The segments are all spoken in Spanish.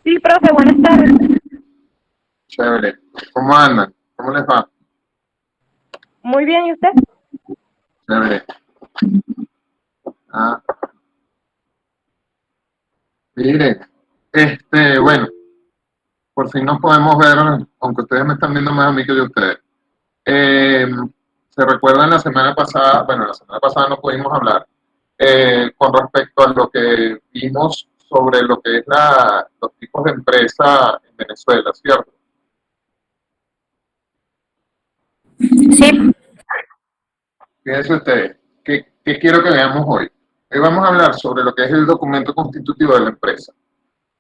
Sí, profe, buenas tardes. Chévere. ¿Cómo andan? ¿Cómo les va? Muy bien, ¿y usted? Chévere. Ah, miren, bueno, por fin nos podemos ver, aunque ustedes me están viendo más a mí que yo a ustedes. Eh, ¿Se recuerdan la semana pasada? Bueno, la semana pasada no pudimos hablar con respecto a lo que vimos sobre lo que es los tipos de empresa en Venezuela, ¿cierto? Sí, Fíjense ustedes, ¿qué quiero que veamos hoy? Hoy vamos a hablar sobre lo que es el documento constitutivo de la empresa.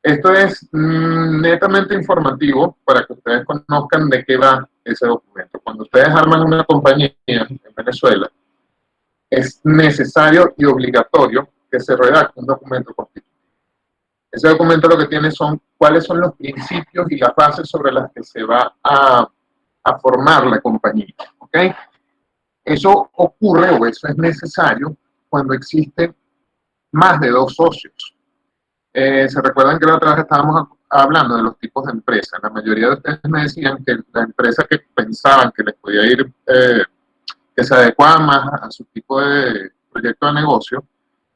Esto es netamente informativo para que ustedes conozcan de qué va ese documento. Cuando ustedes arman una compañía en Venezuela, es necesario y obligatorio que se redacte un documento constitutivo. Ese documento lo que tiene son cuáles son los principios y las bases sobre las que se va a formar la compañía. ¿Ok? Eso ocurre o eso es necesario cuando existen más de dos socios. ¿Se recuerdan que la otra vez estábamos hablando de los tipos de empresas? La mayoría de ustedes me decían que la empresa que pensaban que les podía ir, que se adecuaba más a su tipo de proyecto de negocio,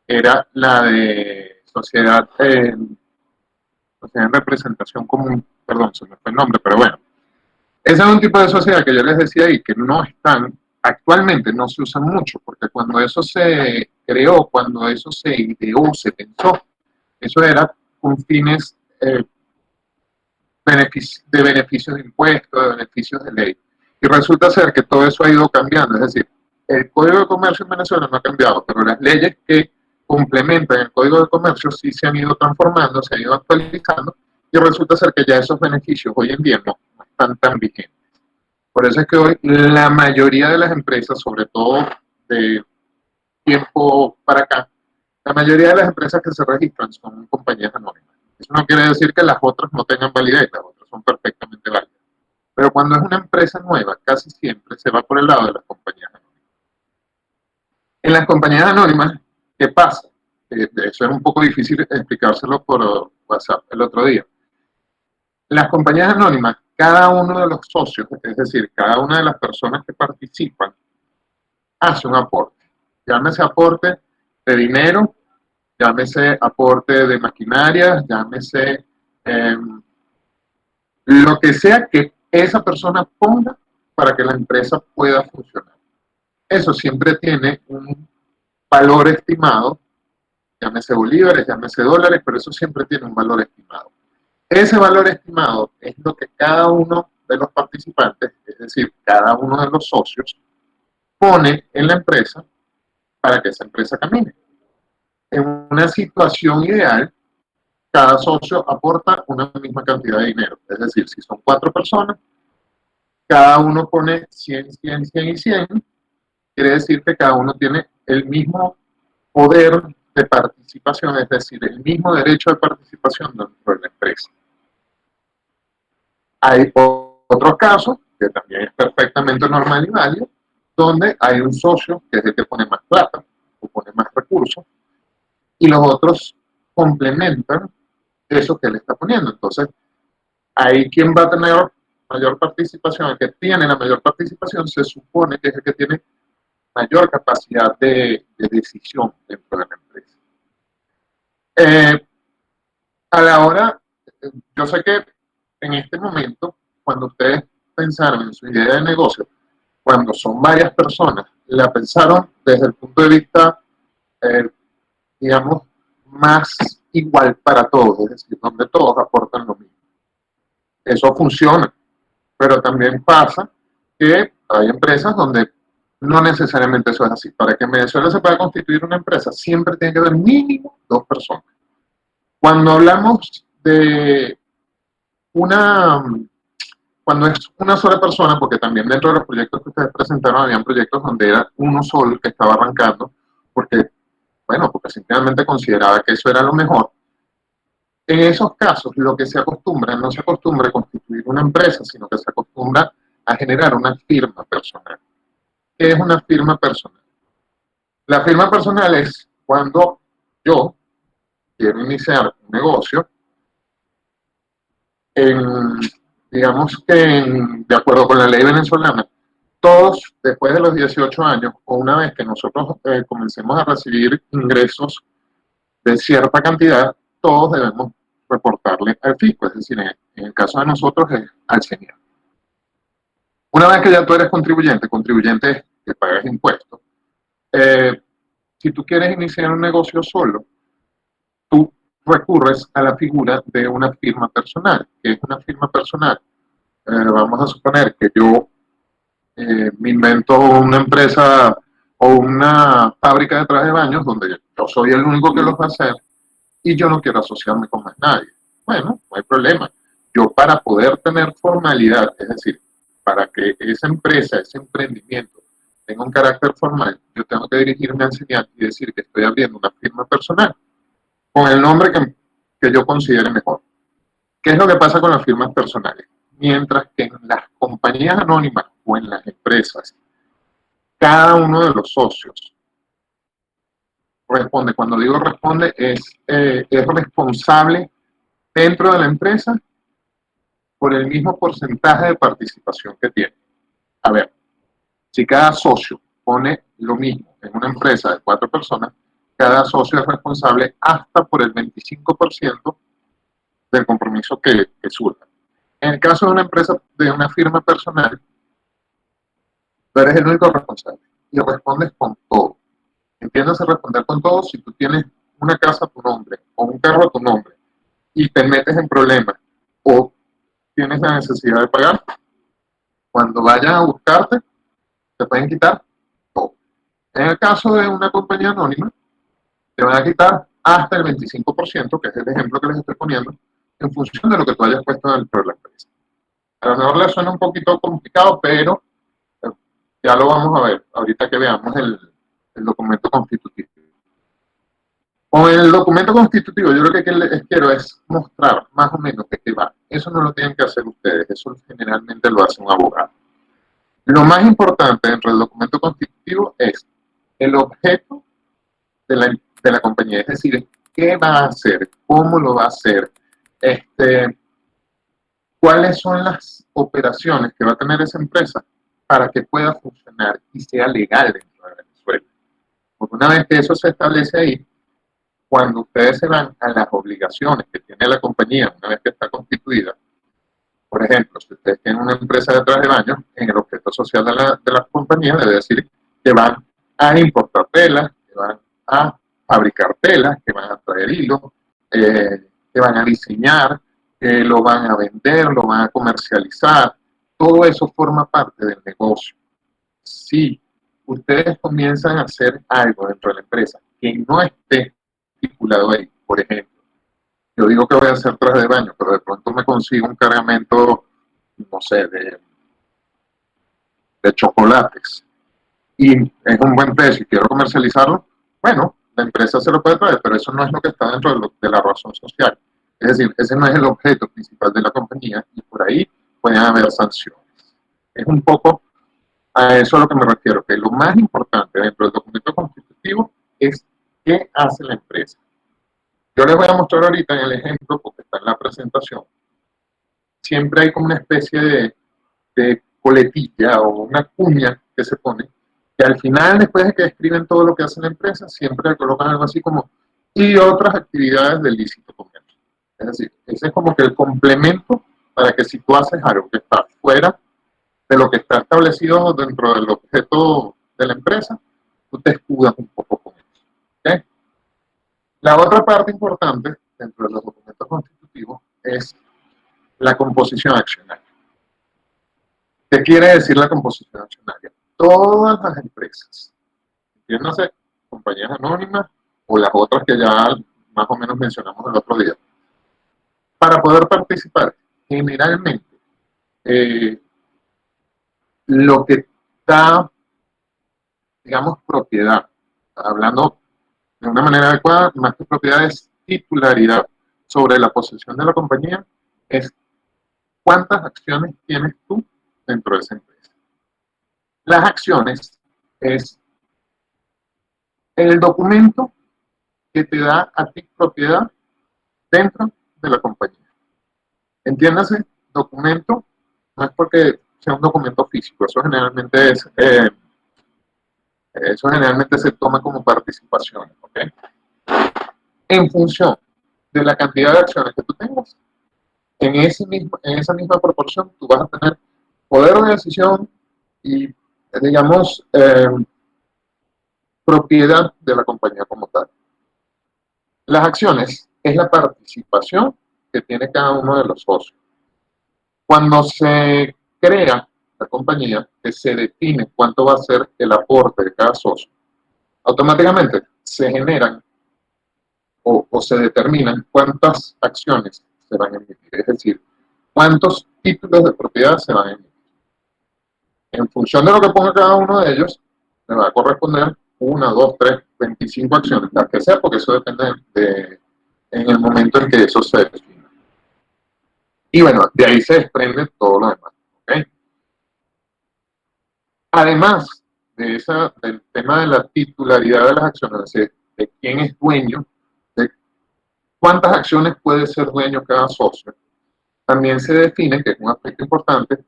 era la de sociedad en representación común, perdón, se me fue el nombre, pero bueno. Ese es un tipo de sociedad que yo les decía ahí que no están, actualmente no se usa mucho, porque cuando eso se creó, cuando eso se ideó, se pensó, eso era con fines de beneficios de impuestos, de beneficios de ley. Y resulta ser que todo eso ha ido cambiando, es decir, el Código de Comercio en Venezuela no ha cambiado, pero las leyes que complementan el Código de Comercio sí se han ido transformando, se han ido actualizando, y resulta ser que ya esos beneficios hoy en día no están tan vigentes. Por eso es que hoy la mayoría de las empresas, sobre todo de tiempo para acá, la mayoría de las empresas que se registran son compañías anónimas. Eso no quiere decir que las otras no tengan validez, las otras son perfectamente válidas. Pero cuando es una empresa nueva, casi siempre se va por el lado de las compañías anónimas. En las compañías anónimas, ¿qué pasa? Eso es un poco difícil explicárselo por WhatsApp el otro día. Las compañías anónimas, cada uno de los socios, es decir, cada una de las personas que participan, hace un aporte. Llámese aporte de dinero, llámese aporte de maquinaria, llámese eh, lo que sea que esa persona ponga para que la empresa pueda funcionar. Eso siempre tiene un valor estimado, llámese bolívares, llámese dólares, pero eso siempre tiene un valor estimado. Ese valor estimado es lo que cada uno de los participantes, es decir, cada uno de los socios, pone en la empresa para que esa empresa camine. En una situación ideal, cada socio aporta una misma cantidad de dinero. Es decir, si son 4 personas, cada uno pone 100, 100, 100 y 100, quiere decir que cada uno tiene el mismo poder de participación, es decir, el mismo derecho de participación dentro de la empresa. Hay otros casos, que también es perfectamente normal y válido, donde hay un socio que es el que pone más plata o pone más recursos y los otros complementan eso que él está poniendo. Entonces, ahí quien va a tener mayor participación, el que tiene la mayor participación, se supone que es el que tiene mayor capacidad de decisión dentro de la empresa. Eh, a la hora, yo sé que en este momento, cuando ustedes pensaron en su idea de negocio, cuando son varias personas, la pensaron desde el punto de vista, eh, digamos, más igual para todos, es decir, donde todos aportan lo mismo. Eso funciona, pero también pasa que hay empresas donde no necesariamente eso es así. Para que en Venezuela se pueda constituir una empresa, siempre tiene que haber mínimo 2 personas. Cuando hablamos de una, cuando es una sola persona, porque también dentro de los proyectos que ustedes presentaron, habían proyectos donde era uno solo el que estaba arrancando, porque, bueno, porque simplemente consideraba que eso era lo mejor. En esos casos, lo que se acostumbra, no se acostumbra a constituir una empresa, sino que se acostumbra a generar una firma personal. ¿Qué es una firma personal? La firma personal es cuando yo quiero iniciar un negocio digamos que de acuerdo con la ley venezolana, todos después de los 18 años o una vez que nosotros comencemos a recibir ingresos de cierta cantidad, todos debemos reportarle al fisco, es decir, en el caso de nosotros es al señor. Una vez que ya tú eres contribuyente es que pagas impuestos, si tú quieres iniciar un negocio solo, tú recurres a la figura de una firma personal. ¿Qué es una firma personal? Vamos a suponer que yo me invento una empresa o una fábrica de trajes de baños donde yo soy el único que los va a hacer y yo no quiero asociarme con más nadie. Bueno, no hay problema. Yo para poder tener formalidad, es decir, para que esa empresa, ese emprendimiento tenga un carácter formal, yo tengo que dirigirme al señal y decir que estoy abriendo una firma personal con el nombre que yo considere mejor. ¿Qué es lo que pasa con las firmas personales? Mientras que en las compañías anónimas o en las empresas, cada uno de los socios responde, cuando digo responde, es responsable dentro de la empresa por el mismo porcentaje de participación que tiene. A ver, si cada socio pone lo mismo en una empresa de 4 personas, cada socio es responsable hasta por el 25% del compromiso que surja. En el caso de una empresa, de una firma personal, tú eres el único responsable y respondes con todo. Entiéndase responder con todo si tú tienes una casa a tu nombre o un carro a tu nombre y te metes en problemas o tienes la necesidad de pagar, cuando vayan a buscarte, te pueden quitar todo. En el caso de una compañía anónima, te van a quitar hasta el 25%, que es el ejemplo que les estoy poniendo, en función de lo que tú hayas puesto dentro de la empresa. A lo mejor les suena un poquito complicado, pero ya lo vamos a ver ahorita que veamos el documento constitutivo. Con el documento constitutivo, yo lo que les quiero es mostrar más o menos de qué va. Eso no lo tienen que hacer ustedes, eso generalmente lo hace un abogado. Lo más importante dentro del documento constitutivo es el objeto de la compañía, es decir, qué va a hacer, cómo lo va a hacer, cuáles son las operaciones que va a tener esa empresa para que pueda funcionar y sea legal dentro de Venezuela. Porque una vez que eso se establece ahí, cuando ustedes se van a las obligaciones que tiene la compañía una vez que está constituida, por ejemplo, si ustedes tienen una empresa de traje de baño, en el objeto social de la compañía debe decir que van a importar telas, que van a fabricar telas, que van a traer hilo, que van a diseñar, que lo van a vender, lo van a comercializar. Todo eso forma parte del negocio. Si ustedes comienzan a hacer algo dentro de la empresa que no esté estipulado ahí, por ejemplo, yo digo que voy a hacer traje de baño, pero de pronto me consigo un cargamento, no sé, de chocolates y es un buen precio y quiero comercializarlo, bueno, la empresa se lo puede traer, pero eso no es lo que está dentro de la razón social. Es decir, ese no es el objeto principal de la compañía y por ahí pueden haber sanciones. Es un poco a eso a lo que me refiero, que lo más importante dentro del documento constitutivo es qué hace la empresa. Yo les voy a mostrar ahorita en el ejemplo, porque está en la presentación, siempre hay como una especie de coletilla o una cuña que se pone, que al final, después de que escriben todo lo que hace la empresa, siempre colocan algo así como y otras actividades del lícito comercio. Es decir, ese es como que el complemento para que si tú haces algo que está fuera de lo que está establecido dentro del objeto de la empresa, tú te escudas un poco con eso. ¿Okay? La otra parte importante dentro de los documentos constitutivos es la composición accionaria. ¿Qué quiere decir la composición accionaria? Todas las empresas, entiéndase, compañías anónimas o las otras que ya más o menos mencionamos el otro día, para poder participar, generalmente, lo que da, digamos, propiedad, hablando de una manera adecuada, más que propiedad es titularidad sobre la posesión de la compañía, es cuántas acciones tienes tú dentro de esa empresa. Las acciones es el documento que te da a ti propiedad dentro de la compañía. Entiéndase, documento no es porque sea un documento físico, eso generalmente se toma como participación, ¿ok? En función de la cantidad de acciones que tú tengas, en esa misma proporción tú vas a tener poder de decisión y, digamos, propiedad de la compañía como tal. Las acciones es la participación que tiene cada uno de los socios. Cuando se crea la compañía, que se define cuánto va a ser el aporte de cada socio, automáticamente se generan o se determinan cuántas acciones se van a emitir, es decir, cuántos títulos de propiedad se van a emitir. En función de lo que ponga cada uno de ellos, me va a corresponder 1, 2, 3, 25 acciones, las que sea, porque eso depende en el momento en que eso se define. Y bueno, de ahí se desprende todo lo demás. ¿Okay? Además del tema de la titularidad de las acciones, es decir, de quién es dueño, de cuántas acciones puede ser dueño cada socio, también se define, que es un aspecto importante,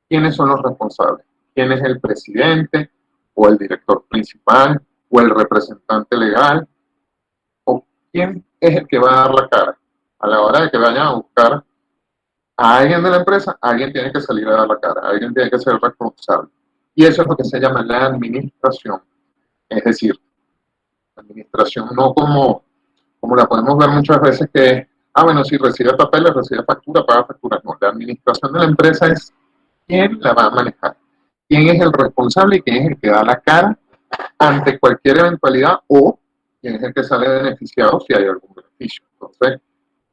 quiénes son los responsables, quién es el presidente o el director principal o el representante legal o quién es el que va a dar la cara. A la hora de que vayan a buscar a alguien de la empresa, alguien tiene que salir a dar la cara, alguien tiene que ser responsable. Y eso es lo que se llama la administración. Es decir, la administración no como la podemos ver muchas veces que, bueno, si recibe papeles, recibe factura, paga facturas. No, la administración de la empresa es quién la va a manejar, quién es el responsable y quién es el que da la cara ante cualquier eventualidad o quién es el que sale beneficiado si hay algún beneficio. Entonces,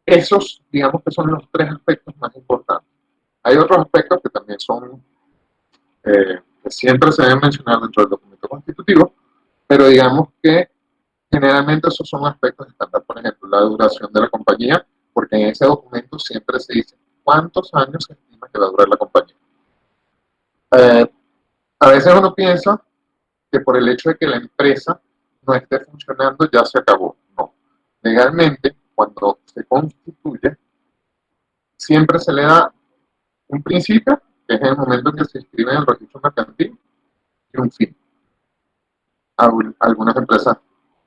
esos, digamos que son los tres aspectos más importantes. Hay otros aspectos que también son, que siempre se deben mencionar dentro del documento constitutivo, pero digamos que generalmente esos son aspectos estándar. Por ejemplo, la duración de la compañía, porque en ese documento siempre se dice cuántos años se estima que va a durar la compañía. A veces uno piensa que por el hecho de que la empresa no esté funcionando ya se acabó. No. Legalmente, cuando se constituye, siempre se le da un principio, que es en el momento en que se inscribe en el registro mercantil, y un fin. Algunas empresas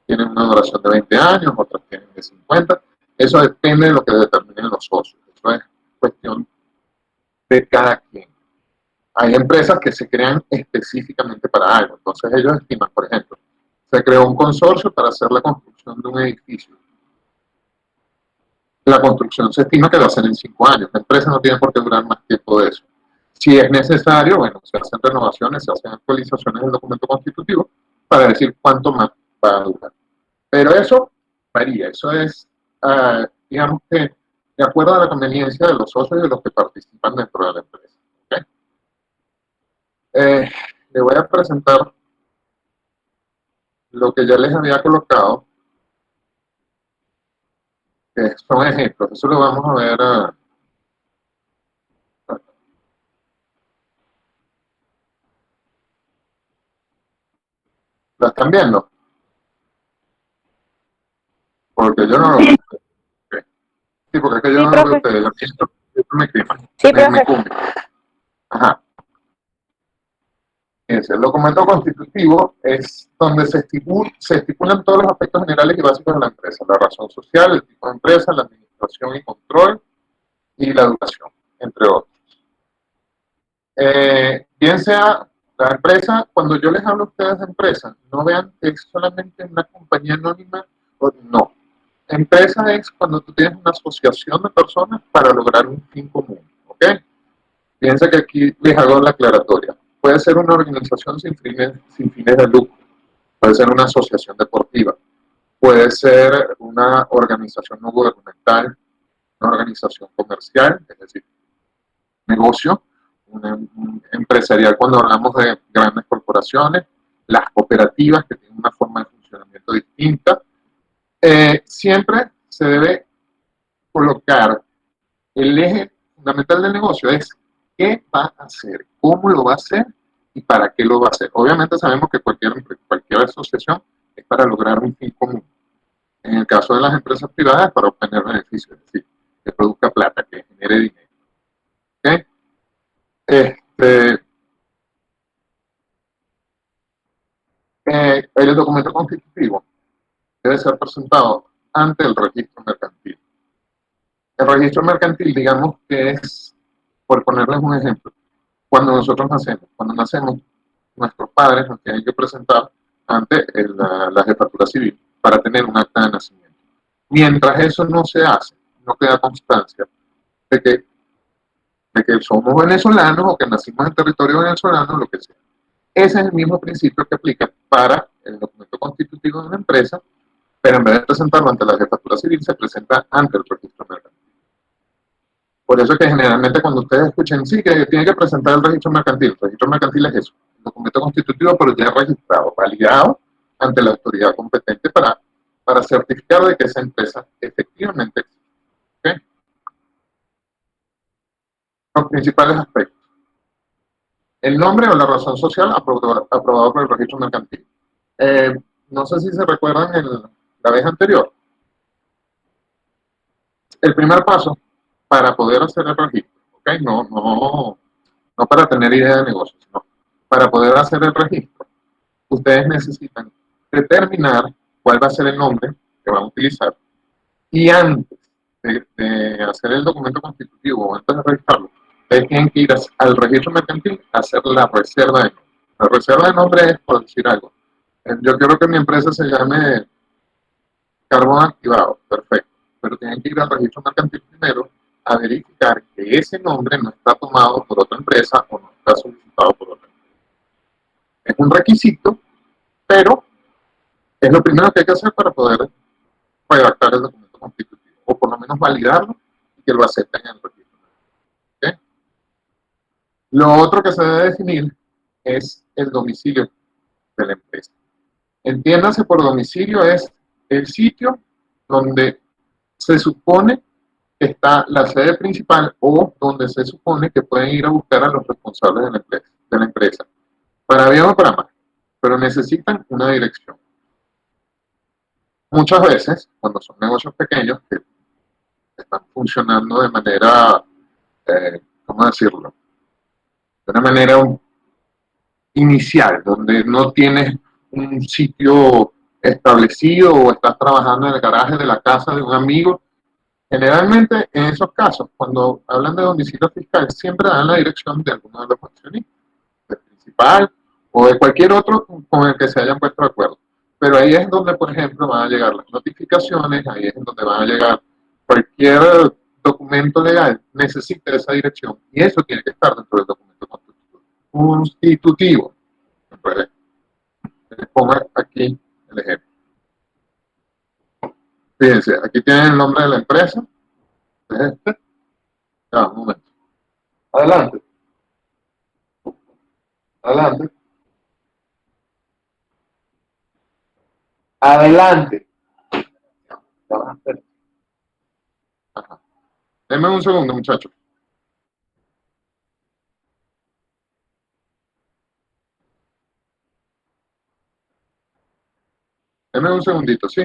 tienen una duración de 20 años, otras tienen de 50. Eso depende de lo que determinen los socios. Eso es cuestión de cada quien. Hay empresas que se crean específicamente para algo. Entonces ellos estiman, por ejemplo, se creó un consorcio para hacer la construcción de un edificio. La construcción se estima que va a ser en 5 años. La empresa no tiene por qué durar más tiempo de eso. Si es necesario, bueno, se hacen renovaciones, se hacen actualizaciones del documento constitutivo para decir cuánto más va a durar. Pero eso varía, eso es, digamos que, de acuerdo a la conveniencia de los socios y de los que participan dentro de la empresa. ¿Okay? Le voy a presentar lo que ya les había colocado, que son ejemplos. Eso lo vamos a ver. ¿La están viendo? Porque yo no lo veo. Okay. Sí, porque es que yo no lo veo a ustedes. Esto me quema. Sí, me cumple. Ajá. El documento constitutivo es donde se estipulan todos los aspectos generales y básicos de la empresa, la razón social, el tipo de empresa, la administración y control y la educación, entre otros. Bien sea la empresa, cuando yo les hablo a ustedes de empresa, no vean que es solamente una compañía anónima, no. Empresa es cuando tú tienes una asociación de personas para lograr un fin común, ¿ok? Piensa que aquí les hago la aclaratoria. Puede ser una organización sin fines de lucro, puede ser una asociación deportiva, puede ser una organización no gubernamental, una organización comercial, es decir, negocio, un empresarial cuando hablamos de grandes corporaciones, las cooperativas que tienen una forma de funcionamiento distinta. Siempre se debe colocar el eje fundamental del negocio, es qué va a hacer, cómo lo va a hacer y para qué lo va a hacer. Obviamente sabemos que cualquier asociación es para lograr un fin común. En el caso de las empresas privadas, para obtener beneficios, es decir, que produzca plata, que genere Este, el documento constitutivo debe ser presentado ante el registro mercantil. El registro mercantil, digamos que es, por ponerles un ejemplo, cuando nacemos, nuestros padres nos tienen que presentar ante la jefatura civil para tener un acta de nacimiento. Mientras eso no se hace, no queda constancia de que, de que somos venezolanos o que nacimos en territorio venezolano, lo que sea. Ese es el mismo principio que aplica para el documento constitutivo de una empresa, pero en vez de presentarlo ante la jefatura civil, se presenta ante el registro mercantil. Por eso es que generalmente cuando ustedes escuchen, sí, que tiene que presentar el registro mercantil es eso, el documento constitutivo, pero ya registrado, validado ante la autoridad competente para certificar de que esa empresa efectivamente existe. ¿Okay? Los principales aspectos. El nombre o la razón social aprobado por el registro mercantil. Eh, no sé si se recuerdan la vez anterior. El primer paso para poder hacer el registro, ¿okay? No para tener idea de negocio, sino para poder hacer el registro, ustedes necesitan determinar cuál va a ser el nombre que van a utilizar y antes de hacer el documento constitutivo o antes de registrarlo, ustedes tienen que ir al registro mercantil a hacer la reserva de nombre. La reserva de nombre es, por decir algo, yo quiero que mi empresa se llame Carbón Activado, perfecto, pero tienen que ir al registro mercantil primero a verificar que ese nombre no está tomado por otra empresa o no está solicitado por otra empresa. Es un requisito, pero es lo primero que hay que hacer para poder redactar el documento constitutivo, o por lo menos validarlo y que lo acepten en el registro. ¿Okay? Lo otro que se debe definir es el domicilio de la empresa. Entiéndase por domicilio es el sitio donde se supone que está la sede principal o donde se supone que pueden ir a buscar a los responsables de la empresa para bien o para mal, pero necesitan una dirección. Muchas veces, cuando son negocios pequeños que están funcionando de manera, ¿cómo decirlo? De una manera inicial, donde no tienes un sitio establecido o estás trabajando en el garaje de la casa de un amigo. Generalmente, en esos casos, cuando hablan de domicilio fiscal, siempre dan la dirección de alguno de los accionistas, del principal o de cualquier otro con el que se hayan puesto de acuerdo. Pero ahí es donde, por ejemplo, van a llegar las notificaciones, ahí es donde van a llegar cualquier documento legal necesita esa dirección y eso tiene que estar dentro del documento constitutivo. Entonces, les pongo aquí el ejemplo. Fíjense, aquí tienen el nombre de la empresa, es este. Ya, un momento. Adelante, adelante, adelante. Ajá. Denme un segundo, muchachos. Denme un segundito, ¿sí?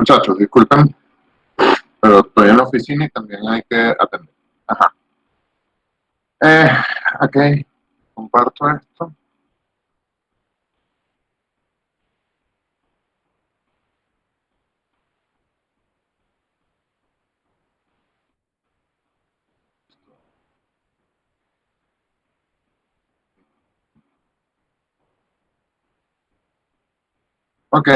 Muchachos, disculpen, pero estoy en la oficina y también hay que atender. Ajá. Eh, ok, comparto esto. Ok,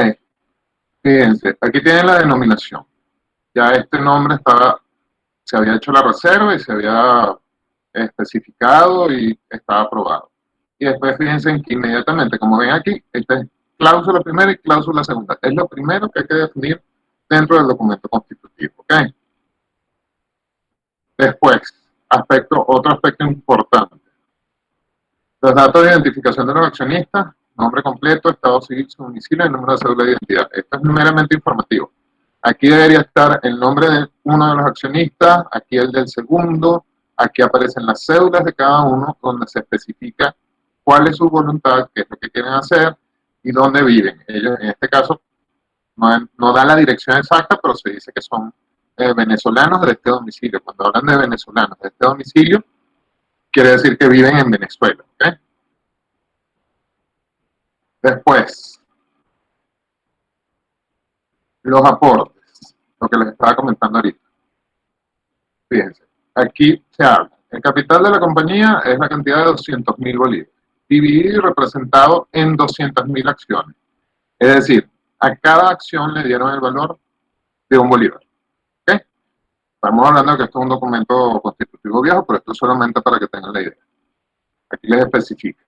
fíjense, aquí tienen la denominación. Ya este nombre estaba, se había hecho la reserva y se había especificado y estaba aprobado. Y después fíjense en que inmediatamente, como ven aquí, esta es cláusula primera y cláusula segunda. Es lo primero que hay que definir dentro del documento constitutivo. ¿Ok? Después, otro aspecto importante. Los datos de identificación de los accionistas, nombre completo, estado civil, su domicilio y número de cédula de identidad. Esto es meramente informativo. Aquí debería estar el nombre de uno de los accionistas, aquí el del segundo, aquí aparecen las cédulas de cada uno donde se especifica cuál es su voluntad, qué es lo que quieren hacer y dónde viven. Ellos, en este caso, no dan la dirección exacta, pero se dice que son venezolanos de este domicilio. Cuando hablan de venezolanos de este domicilio, quiere decir que viven en Venezuela. ¿Okay? Después, los aportes, lo que les estaba comentando ahorita. Fíjense, aquí se habla. El capital de la compañía es la cantidad de 200.000 bolívares, dividido y representado en 200.000 acciones. Es decir, a cada acción le dieron el valor de un bolívar. ¿Okay? Estamos hablando de que esto es un documento constitutivo viejo, pero esto es solamente para que tengan la idea. Aquí les especifica.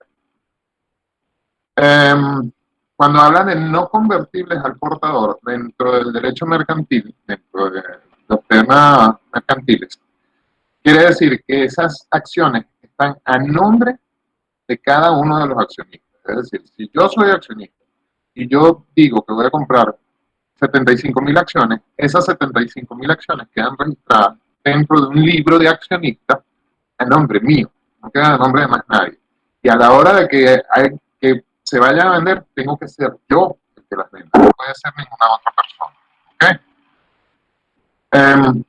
Cuando hablan de no convertibles al portador dentro del derecho mercantil, dentro de los temas mercantiles, quiere decir que esas acciones están a nombre de cada uno de los accionistas. Es decir, si yo soy accionista y yo digo que voy a comprar 75.000 acciones, esas 75.000 acciones quedan registradas dentro de un libro de accionistas a nombre mío, no queda a nombre de más nadie. Y a la hora de que se vayan a vender, tengo que ser yo el que las venda, no puede ser ninguna otra persona. ¿Okay?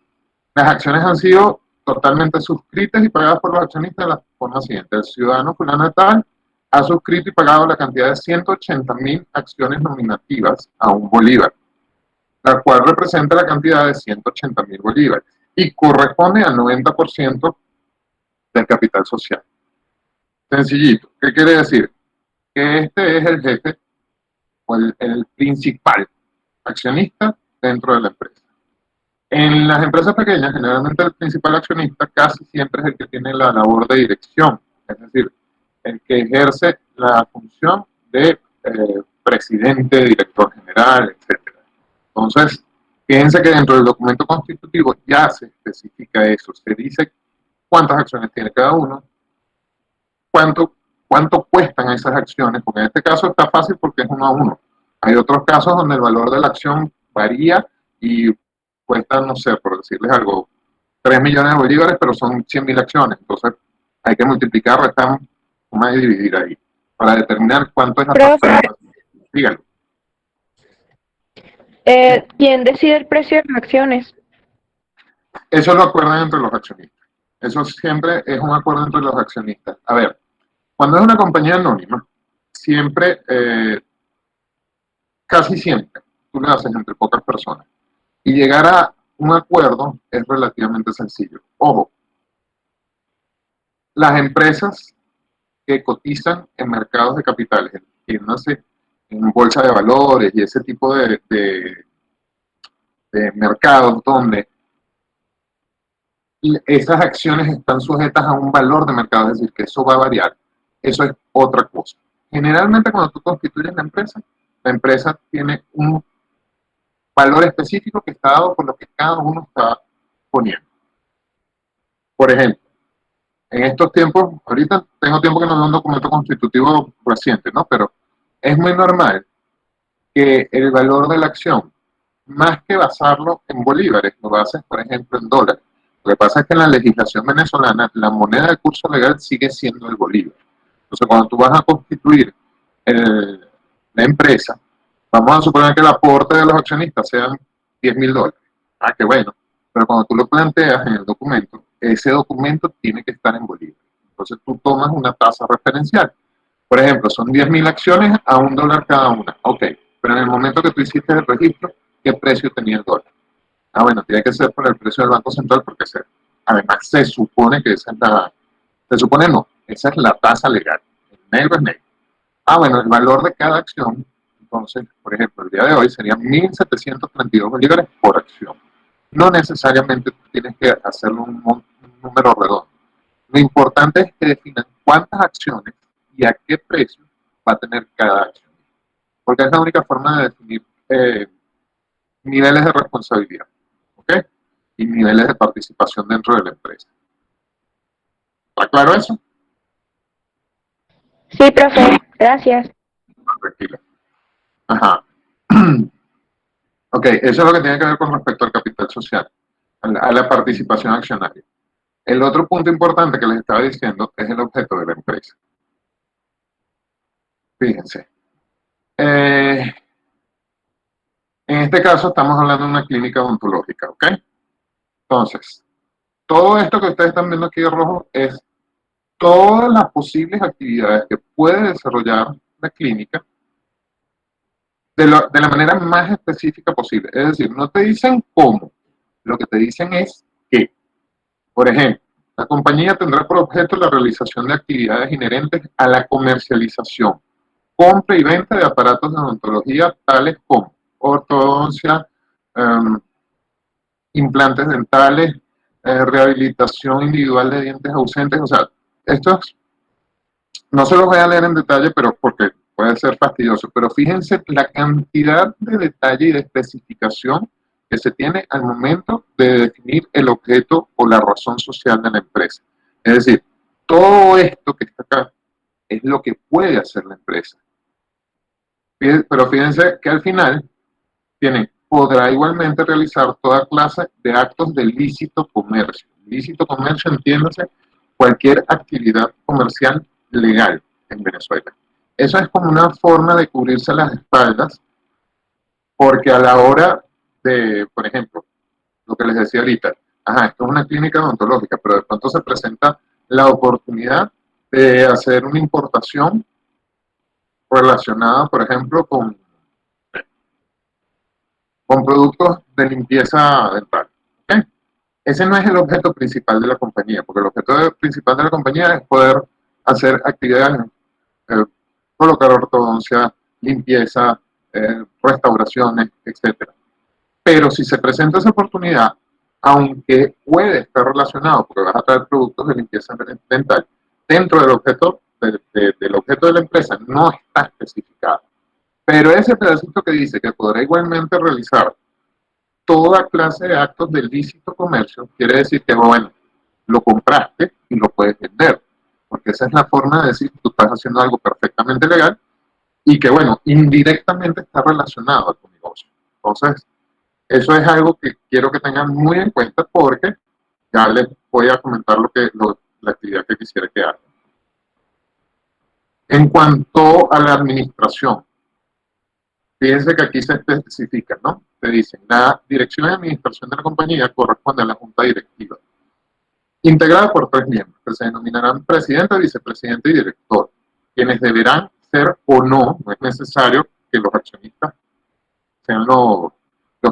Las acciones han sido totalmente suscritas y pagadas por los accionistas de la forma siguiente. El ciudadano fulano de tal ha suscrito y pagado la cantidad de 180.000 acciones nominativas a un bolívar, la cual representa la cantidad de 180.000 bolívares y corresponde al 90% del capital social. Sencillito. ¿Qué quiere decir? Que este es el jefe o el principal accionista dentro de la empresa. En las empresas pequeñas, generalmente el principal accionista casi siempre es el que tiene la labor de dirección, es decir, el que ejerce la función de presidente, director general, etc. Entonces, fíjense que dentro del documento constitutivo ya se especifica eso, se dice cuántas acciones tiene cada uno, cuánto cuestan esas acciones, porque en este caso está fácil porque es 1 a 1. Hay otros casos donde el valor de la acción varía y cuesta, no sé, por decirles algo, 3 millones de bolívares, pero son 100.000 acciones. Entonces hay que multiplicar, restar, sumar y dividir ahí para determinar cuánto es la participación. Díganlo. ¿Quién decide el precio de las acciones? Eso lo acuerdan entre los accionistas. Eso siempre es un acuerdo entre los accionistas. A ver, cuando es una compañía anónima, siempre, casi siempre, tú lo haces entre pocas personas. Y llegar a un acuerdo es relativamente sencillo. Ojo, las empresas que cotizan en mercados de capitales, entiéndase, en bolsa de valores y ese tipo de mercados donde esas acciones están sujetas a un valor de mercado, es decir, que eso va a variar. Eso es otra cosa. Generalmente cuando tú constituyes la empresa tiene un valor específico que está dado por lo que cada uno está poniendo. Por ejemplo, en estos tiempos, ahorita tengo tiempo que no veo un documento constitutivo reciente, ¿no? Pero es muy normal que el valor de la acción, más que basarlo en bolívares, lo bases, por ejemplo, en dólares. Lo que pasa es que en la legislación venezolana, la moneda de curso legal sigue siendo el bolívar. Entonces, cuando tú vas a constituir la empresa, vamos a suponer que el aporte de los accionistas sean $10.000. Ah, qué bueno. Pero cuando tú lo planteas en el documento, ese documento tiene que estar en bolívares. Entonces tú tomas una tasa referencial. Por ejemplo, son 10.000 acciones a $1 cada una. Ok, pero en el momento que tú hiciste el registro, ¿qué precio tenía el dólar? Ah, bueno, tiene que ser por el precio del Banco Central porque además se supone que esa es se supone no, esa es la tasa legal. El negro es negro. Ah, bueno, el valor de cada acción, entonces, por ejemplo, el día de hoy serían 1.732 bolívares por acción. No necesariamente tú tienes que hacerlo un número redondo. Lo importante es que definan cuántas acciones y a qué precio va a tener cada acción. Porque es la única forma de definir niveles de responsabilidad, ¿ok? Y niveles de participación dentro de la empresa. ¿Está claro eso? Sí, profe, gracias. Tranquila. Ajá. Ok, eso es lo que tiene que ver con respecto al capital social, a la participación accionaria. El otro punto importante que les estaba diciendo es el objeto de la empresa. Fíjense. En este caso estamos hablando de una clínica odontológica, ¿ok? Entonces, todo esto que ustedes están viendo aquí de rojo es todas las posibles actividades que puede desarrollar la clínica de la manera más específica posible. Es decir, no te dicen cómo, lo que te dicen es qué. Por ejemplo, la compañía tendrá por objeto la realización de actividades inherentes a la comercialización, compra y venta de aparatos de odontología tales como ortodoncia, implantes dentales, rehabilitación individual de dientes ausentes. O sea, estos no se los voy a leer en detalle, pero porque puede ser fastidioso, pero fíjense la cantidad de detalle y de especificación que se tiene al momento de definir el objeto o la razón social de la empresa. Es decir, todo esto que está acá es lo que puede hacer la empresa. Pero fíjense que al final podrá igualmente realizar toda clase de actos de lícito comercio. Lícito comercio, entiéndase, cualquier actividad comercial legal en Venezuela. Eso es como una forma de cubrirse las espaldas, porque a la hora de, por ejemplo, lo que les decía ahorita, esto es una clínica odontológica, pero de pronto se presenta la oportunidad de hacer una importación relacionada, por ejemplo, con productos de limpieza dental. ¿Okay? Ese no es el objeto principal de la compañía, porque el objeto principal de la compañía es poder hacer actividades, eh, colocar ortodoncia, limpieza, restauraciones, etc. Pero si se presenta esa oportunidad, aunque puede estar relacionado, porque vas a traer productos de limpieza dental, dentro del objeto, del objeto de la empresa no está especificado. Pero ese pedacito que dice que podrá igualmente realizar toda clase de actos de lícito comercio, quiere decir que, bueno, lo compraste y lo puedes vender. Porque esa es la forma de decir que tú estás haciendo algo perfectamente legal y que, bueno, indirectamente está relacionado a tu negocio. Entonces, eso es algo que quiero que tengan muy en cuenta porque ya les voy a comentar la actividad que quisiera que hagan. En cuanto a la administración, fíjense que aquí se especifica, ¿no? Te dicen, la dirección de administración de la compañía corresponde a la junta directiva, integrada por 3 miembros, que se denominarán presidente, vicepresidente y director, quienes deberán ser o no es necesario que los accionistas sean los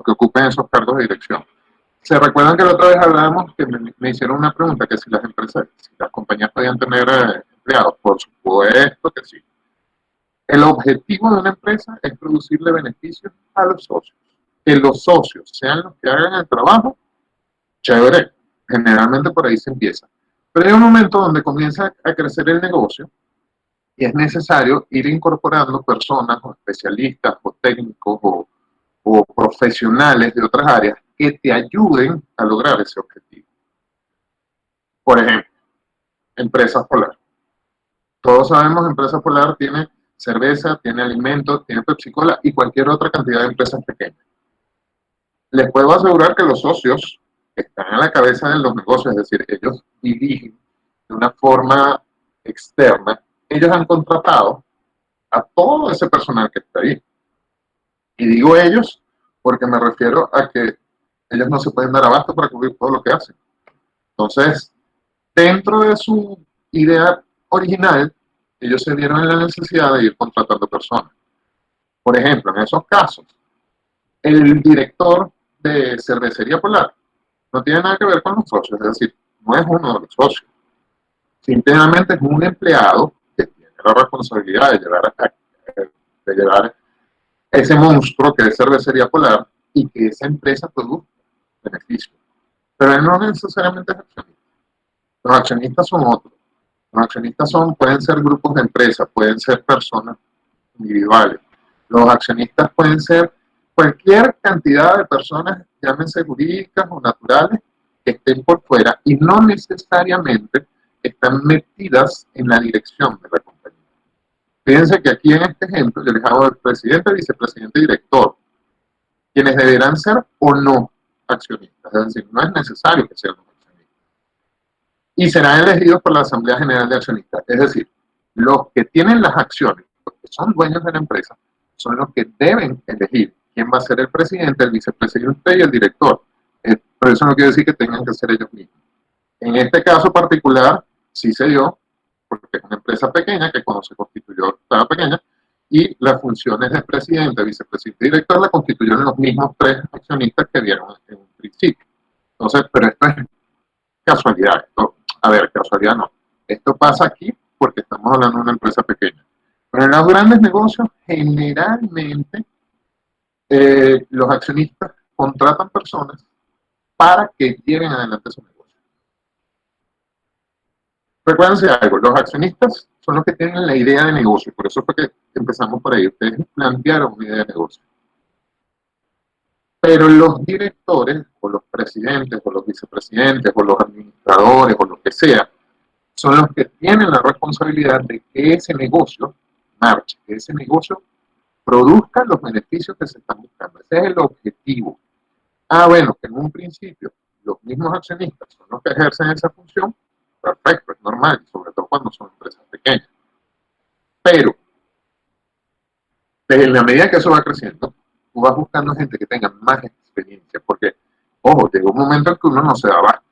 que ocupen esos cargos de dirección. ¿Se recuerdan que la otra vez hablábamos que me hicieron una pregunta, que si las empresas, si las compañías podían tener empleados? Por supuesto que sí. El objetivo de una empresa es producirle beneficios a los socios. Que los socios sean los que hagan el trabajo, chévere. Generalmente por ahí se empieza. Pero hay un momento donde comienza a crecer el negocio y es necesario ir incorporando personas o especialistas o técnicos o profesionales de otras áreas que te ayuden a lograr ese objetivo. Por ejemplo, Empresa Polar. Todos sabemos, Empresa Polar tiene cerveza, tiene alimentos, tiene Pepsi-Cola y cualquier otra cantidad de empresas pequeñas. Les puedo asegurar que los socios están a la cabeza de los negocios, es decir, ellos dirigen de una forma externa. Ellos han contratado a todo ese personal que está ahí. Y digo ellos porque me refiero a que ellos no se pueden dar abasto para cubrir todo lo que hacen. Entonces, dentro de su idea original, ellos se vieron en la necesidad de ir contratando personas. Por ejemplo, en esos casos, el director de Cervecería Polar no tiene nada que ver con los socios, es decir, no es uno de los socios. Simplemente es un empleado que tiene la responsabilidad de llevar ese monstruo que es Cervecería Polar y que esa empresa produzca beneficios. Pero él no necesariamente es accionista. Los accionistas son otros. Los accionistas pueden ser grupos de empresas, pueden ser personas individuales. Los accionistas pueden ser cualquier cantidad de personas, llámense jurídicas o naturales, que estén por fuera y no necesariamente están metidas en la dirección de la compañía. Fíjense que aquí en este ejemplo yo les hago el presidente, vicepresidente y director, quienes deberán ser o no accionistas. Es decir, no es necesario que sean accionistas. Y serán elegidos por la Asamblea General de Accionistas. Es decir, los que tienen las acciones, los que son dueños de la empresa, son los que deben elegir quién va a ser el presidente, el vicepresidente y el director. Pero eso no quiere decir que tengan que ser ellos mismos. En este caso particular, sí se dio, porque es una empresa pequeña que cuando se constituyó estaba pequeña, y las funciones de presidente, vicepresidente y director la constituyeron los mismos tres accionistas que vieron en un principio. Entonces, pero esto es casualidad. Casualidad no. Esto pasa aquí porque estamos hablando de una empresa pequeña. Pero en los grandes negocios, generalmente, los accionistas contratan personas para que lleven adelante su negocio. Recuérdense algo, los accionistas son los que tienen la idea de negocio, por eso fue que empezamos por ahí, ustedes plantearon una idea de negocio. Pero los directores, o los presidentes, o los vicepresidentes, o los administradores, o lo que sea, son los que tienen la responsabilidad de que ese negocio marche, que ese negocio produzca los beneficios que se están buscando. Ese es el objetivo. Bueno, que en un principio los mismos accionistas son los que ejercen esa función, perfecto, es normal, sobre todo cuando son empresas pequeñas. Pero, desde la medida que eso va creciendo, tú vas buscando gente que tenga más experiencia, porque, ojo, llega un momento en que uno no se da abasto.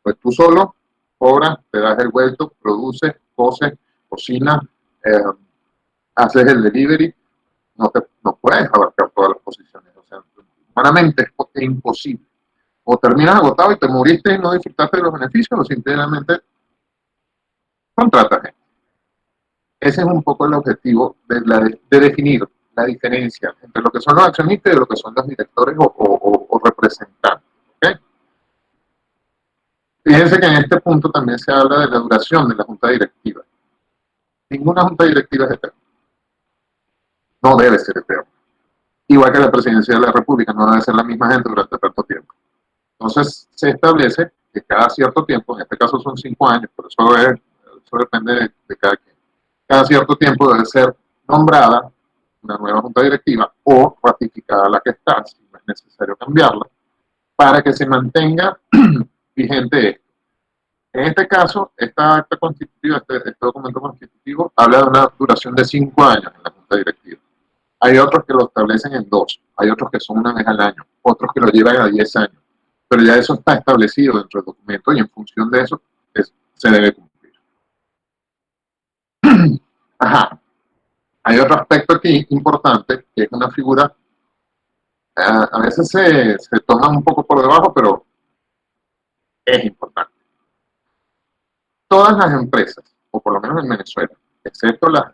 Pues tú solo cobras, te das el vuelto, produces, coses, cocinas, haces el delivery, no puedes abarcar todas las posiciones. O sea, humanamente es imposible. O terminas agotado y te moriste y no disfrutaste de los beneficios, o simplemente contratas gente. Ese es un poco el objetivo de definir la diferencia entre lo que son los accionistas y lo que son los directores o representantes. ¿Okay? Fíjense que en este punto también se habla de la duración de la junta directiva. Ninguna junta directiva es eterna. No debe ser eterna. Igual que la presidencia de la República no debe ser la misma gente durante tanto tiempo. Entonces se establece que cada cierto tiempo, en este caso son 5 años, pero eso depende de cada quien. Cada cierto tiempo debe ser nombrada una nueva junta directiva o ratificada la que está, si no es necesario cambiarla, para que se mantenga vigente esto. En este caso, esta acta constitutiva, este documento constitutivo, habla de una duración de 5 años en la junta directiva. Hay otros que lo establecen en 2, hay otros que son una vez al año, otros que lo llevan a 10 años, pero ya eso está establecido dentro del documento y en función de eso se debe cumplir. Ajá. Hay otro aspecto aquí importante, que es una figura, a veces se toma un poco por debajo, pero es importante. Todas las empresas, o por lo menos en Venezuela, excepto las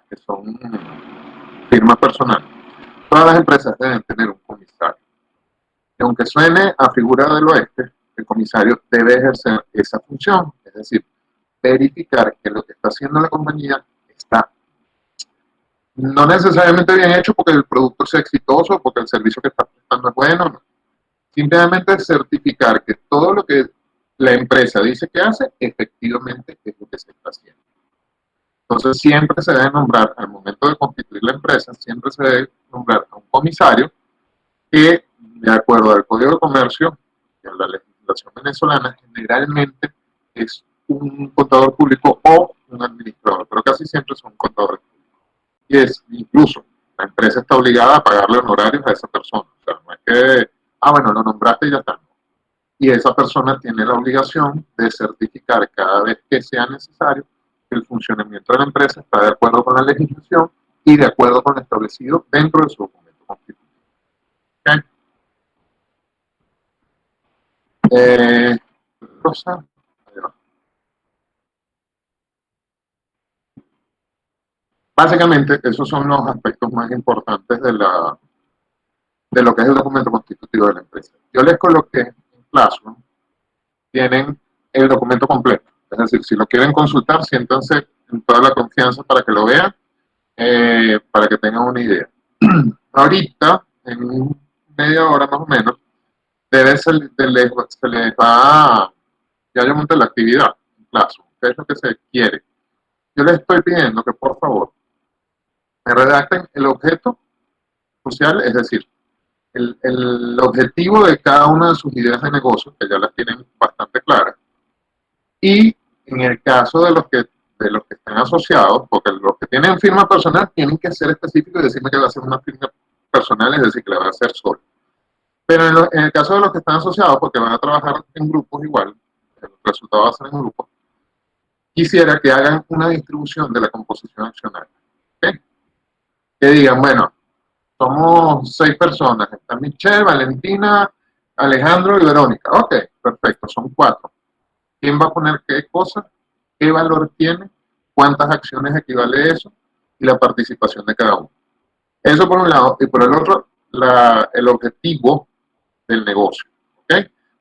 que son firmas personales, todas las empresas deben tener un comisario. Y aunque suene a figura del oeste, el comisario debe ejercer esa función, es decir, verificar que lo que está haciendo la compañía está no necesariamente bien hecho porque el producto sea exitoso, porque el servicio que está prestando es bueno, no. Simplemente certificar que todo lo que la empresa dice que hace, efectivamente es lo que se está haciendo. Entonces siempre se debe nombrar, al momento de constituir la empresa, siempre se debe nombrar a un comisario que, de acuerdo al Código de Comercio y a la legislación venezolana, generalmente es un contador público o un administrador, pero casi siempre son contadores públicos. Y es incluso La empresa está obligada a pagarle honorarios a esa persona. O sea, no es que, bueno, lo nombraste y ya está. Y esa persona tiene la obligación de certificar cada vez que sea necesario que el funcionamiento de la empresa está de acuerdo con la legislación y de acuerdo con lo establecido dentro de su documento constitutivo. ¿Okay? Cosa, básicamente, esos son los aspectos más importantes de lo que es el documento constitutivo de la empresa. Yo les coloqué en Classroom, tienen el documento completo. Es decir, si lo quieren consultar, siéntanse en toda la confianza para que lo vean, para que tengan una idea. Ahorita, en media hora más o menos, se les va, ya yo monté la actividad en Classroom, que es lo que se quiere. Yo les estoy pidiendo que por favor me redacten el objeto social, es decir, el objetivo de cada una de sus ideas de negocio, que ya las tienen bastante claras, y en el caso de los que están asociados, porque los que tienen firma personal tienen que ser específicos y decirme que va a ser una firma personal, es decir, que la va a hacer solo. Pero en el caso de los que están asociados, porque van a trabajar en grupos igual, el resultado va a ser en grupos, quisiera que hagan una distribución de la composición accionaria. ¿Okay? Que digan, bueno, somos 6 personas, está Michelle, Valentina, Alejandro y Verónica. Ok, perfecto, son 4. ¿Quién va a poner qué cosa? ¿Qué valor tiene? ¿Cuántas acciones equivale eso? Y la participación de cada uno. Eso por un lado. Y por el otro, el objetivo del negocio. ¿Ok?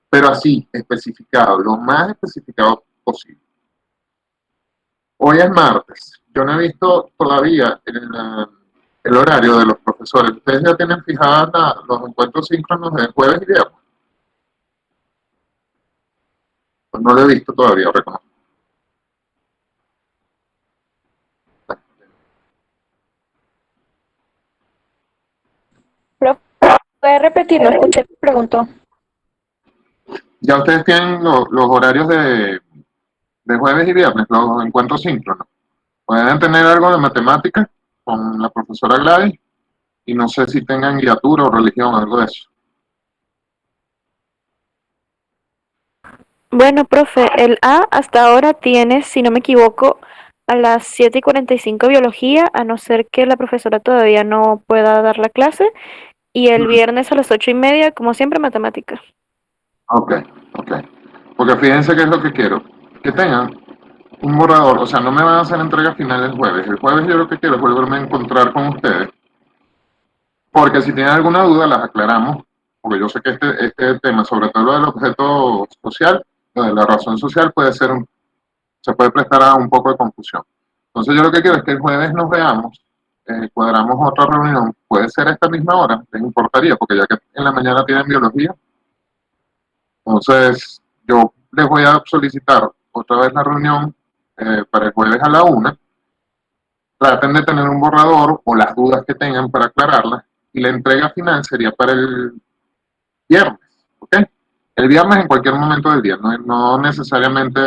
Pero así, especificado, lo más especificado posible. Hoy es martes. Yo no he visto todavía el horario de los profesores. Ustedes ya tienen fijadas los encuentros síncronos de jueves y viernes. Pues no lo he visto todavía, reconozco. ¿Puede repetir? No escuché, preguntó. Ya ustedes tienen los horarios de jueves y viernes, los encuentros síncronos. Pueden tener algo de matemática con la profesora Gladys y no sé si tengan guiatura o religión, algo de eso. Bueno, profe, el A hasta ahora tiene, si no me equivoco, a las 7:45 biología, a no ser que la profesora todavía no pueda dar la clase, y el viernes a las 8:30, como siempre, matemática. Ok, ok. Porque fíjense que es lo que quiero. Que tengan un borrador, o sea, no me van a hacer entrega final el jueves. El jueves yo lo que quiero es volverme a encontrar con ustedes. Porque si tienen alguna duda, las aclaramos. Porque yo sé que este tema, sobre todo lo del objeto social, lo de la razón social, se puede prestar a un poco de confusión. Entonces yo lo que quiero es que el jueves nos veamos, cuadramos otra reunión, puede ser a esta misma hora, les importaría, porque ya que en la mañana tienen biología, entonces yo les voy a solicitar otra vez la reunión para el jueves a la 1. Traten de tener un borrador o las dudas que tengan para aclararlas, y la entrega final sería para el viernes, ¿ok? El viernes en cualquier momento del día, no necesariamente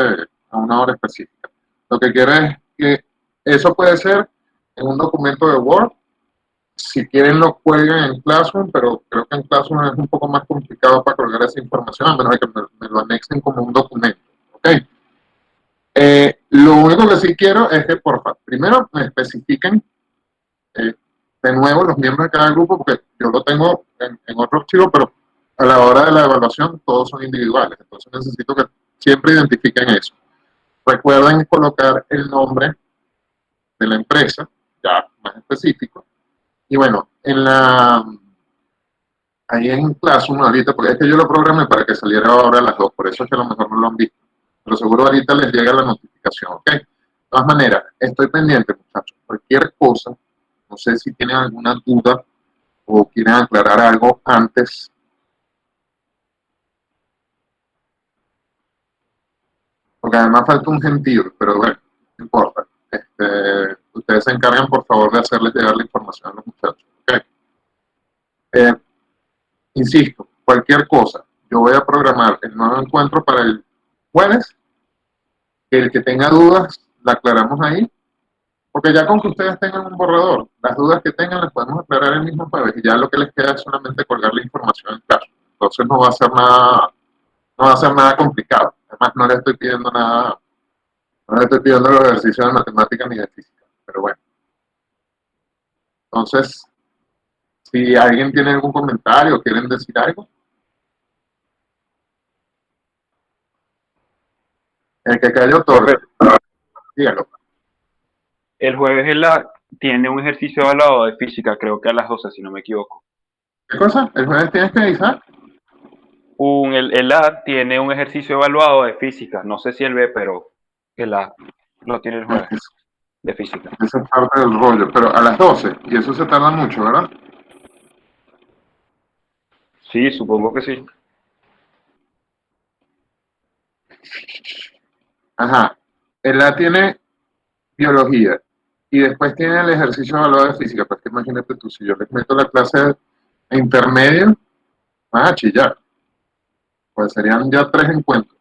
a una hora específica. Lo que quiero es que eso puede ser en un documento de Word. Si quieren lo cuelguen en Classroom, pero creo que en Classroom es un poco más complicado para colgar esa información, a menos de que me lo anexen como un documento. ¿Ok? Lo único que sí quiero es que, por favor, primero me especifiquen de nuevo los miembros de cada grupo, porque yo lo tengo en otro archivo, pero a la hora de la evaluación todos son individuales. Entonces necesito que siempre identifiquen eso. Recuerden colocar el nombre de la empresa, ya más específico. Y bueno, ahí en Classroom ahorita, porque es que yo lo programé para que saliera ahora a las 2, por eso es que a lo mejor no lo han visto. Pero seguro ahorita les llega la notificación, ¿ok? De todas maneras, estoy pendiente, muchachos. Cualquier cosa, no sé si tienen alguna duda o quieren aclarar algo antes. Porque además falta un gentío, pero bueno, no importa. Ustedes se encargan, por favor, de hacerles llegar la información a los muchachos, ¿ok? Insisto, cualquier cosa, yo voy a programar el nuevo encuentro para el jueves. El que tenga dudas, la aclaramos ahí. Porque ya con que ustedes tengan un borrador, las dudas que tengan las podemos aclarar el mismo jueves y ya lo que les queda es solamente colgar la información en clase. Entonces no va a ser nada, no va a ser nada complicado. Además no le estoy pidiendo nada, no le estoy pidiendo los ejercicios de matemática ni de física. Pero bueno. Entonces, si alguien tiene algún comentario o quieren decir algo, el que cayó todo, dígalo. El jueves tiene un ejercicio evaluado de física, creo que a las 12, si no me equivoco. ¿Qué cosa? ¿El jueves tienes que avisar? El A tiene un ejercicio evaluado de física, no sé si el B, pero el A lo tiene el jueves de física. Esa es parte del rollo, pero a las 12, y eso se tarda mucho, ¿verdad? Sí, supongo que sí. Ajá. El A tiene biología y después tiene el ejercicio evaluado de física. Pues que imagínate tú, si yo les meto la clase intermedia, van a chillar. Pues serían ya 3 encuentros.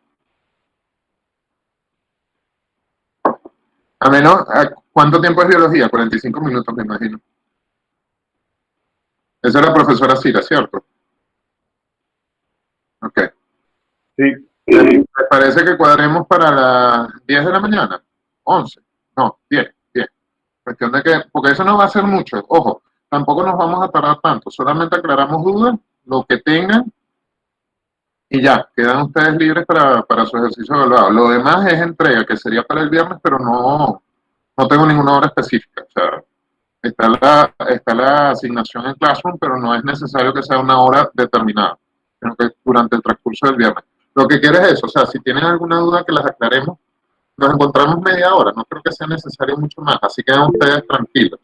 A menos, ¿cuánto tiempo es biología? 45 minutos, me imagino. Esa es la profesora Cira, ¿cierto? Ok. Sí. ¿Les parece que cuadremos para las 10 de la mañana? 11. No, 10. Cuestión de que, porque eso no va a ser mucho. Ojo, tampoco nos vamos a tardar tanto. Solamente aclaramos dudas, lo que tengan, y ya, quedan ustedes libres para su ejercicio evaluado. Lo demás es entrega, que sería para el viernes, pero no tengo ninguna hora específica. O sea, está la asignación en Classroom, pero no es necesario que sea una hora determinada, sino que durante el transcurso del viernes. Lo que quiero es eso, o sea, si tienen alguna duda que las aclaremos, nos encontramos media hora, no creo que sea necesario mucho más, así que ustedes tranquilos.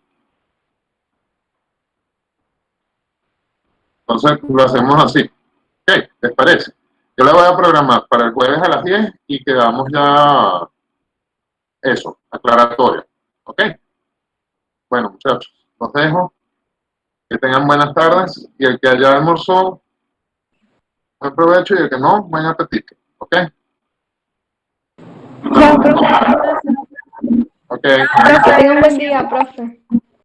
Entonces lo hacemos así. Ok, ¿les parece? Yo la voy a programar para el jueves a las 10 y quedamos ya eso, aclaratoria. ¿Ok? Bueno, muchachos, los dejo. Que tengan buenas tardes y el que haya almorzado, buen provecho y el que no, buen apetito. ¿Ok? Chao, profe. Ok. Profe, tenga un buen día, profe.